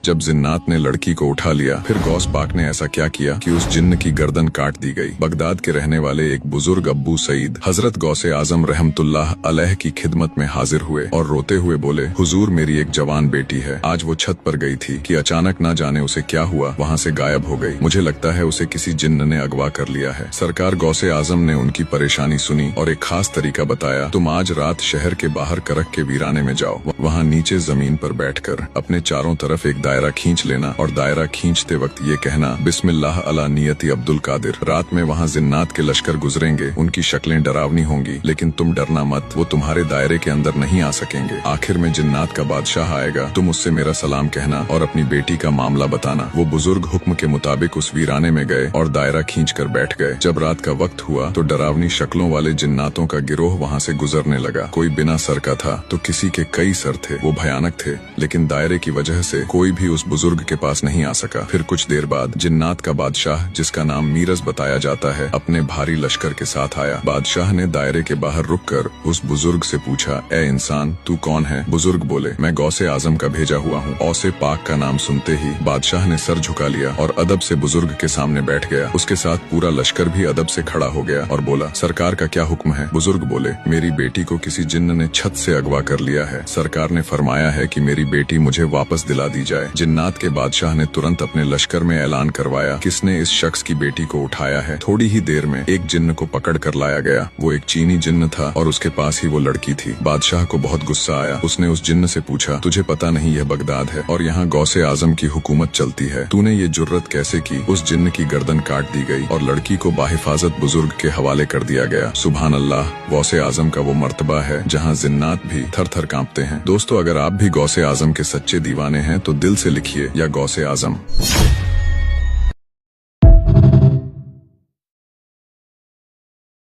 जब जिन्नात ने लड़की को उठा लिया, फिर गौस पाक ने ऐसा क्या किया कि उस जिन्न की गर्दन काट दी गई। बगदाद के रहने वाले एक बुजुर्ग अब्बू सईद हजरत गौसे आजम रहमतुल्लाह अलैह की खिदमत में हाजिर हुए और रोते हुए बोले, हुजूर मेरी एक जवान बेटी है, आज वो छत पर गई थी कि अचानक ना जाने उसे क्या हुआ, वहाँ से गायब हो गई। मुझे लगता है उसे किसी जिन्न ने अगवा कर लिया है। सरकार गौसे आजम ने उनकी परेशानी सुनी और एक खास तरीका बताया, तुम आज रात शहर के बाहर करक के वीराने में जाओ, वहाँ नीचे जमीन पर बैठकर अपने चारों तरफ एक दायरा खींच लेना और दायरा खींचते वक्त ये कहना, बिस्मिल्लाह अला नियति अब्दुल कादिर। रात में वहाँ जिन्नात के लश्कर गुजरेंगे, उनकी शक्लें डरावनी होंगी, लेकिन तुम डरना मत, वो तुम्हारे दायरे के अंदर नहीं आ सकेंगे। आखिर में जिन्नात का बादशाह आएगा, तुम उससे मेरा सलाम कहना और अपनी बेटी का मामला बताना। वो बुजुर्ग हुक्म के मुताबिक उस वीराने में गए और दायरा खींच कर बैठ गए। जब रात का वक्त हुआ तो डरावनी शक्लों वाले जिन्नातों का गिरोह वहाँ से गुजरने लगा। कोई बिना सर का था तो किसी के कई सर थे। वो भयानक थे, लेकिन दायरे की वजह से कोई भी उस बुजुर्ग के पास नहीं आ सका। फिर कुछ देर बाद जिन्नात का बादशाह, जिसका नाम मीरज बताया जाता है, अपने भारी लश्कर के साथ आया। बादशाह ने दायरे के बाहर रुककर उस बुजुर्ग से पूछा, ए इंसान, तू कौन है? बुजुर्ग बोले, मैं गौसे आजम का भेजा हुआ हूँ। औसे पाक का नाम सुनते ही बादशाह ने सर झुका लिया और अदब से बुजुर्ग के सामने बैठ गया। उसके साथ पूरा लश्कर भी अदब से खड़ा हो गया और बोला, सरकार का क्या हुक्म है? बुजुर्ग बोले, मेरी बेटी को किसी जिन्न ने छत से अगवा कर लिया है। सरकार ने फरमाया है कि मेरी बेटी मुझे वापस दिला दी जाए। जिन्नात के बादशाह ने तुरंत अपने लश्कर में ऐलान करवाया, किसने इस शख्स की बेटी को उठाया है। थोड़ी ही देर में एक जिन्न को पकड़ कर लाया गया। वो एक चीनी जिन्न था और उसके पास ही वो लड़की थी। बादशाह को बहुत गुस्सा आया। उसने उस जिन्न से पूछा, तुझे पता नहीं यह बगदाद है और यहाँ गौसे आजम की हुकूमत चलती है, तूने ये जुर्रत कैसे की? उस जिन्न की गर्दन काट दी गई और लड़की को बाहिफाजत बुजुर्ग के हवाले कर दिया गया। सुभान अल्लाह, गौसे आजम का वो मर्तबा है जहाँ जिन्नात भी थर थर कांपते हैं। दोस्तों, अगर आप भी गौसे आजम के सच्चे दीवाने हैं तो दिल से लिखिए, या गौसे आजम।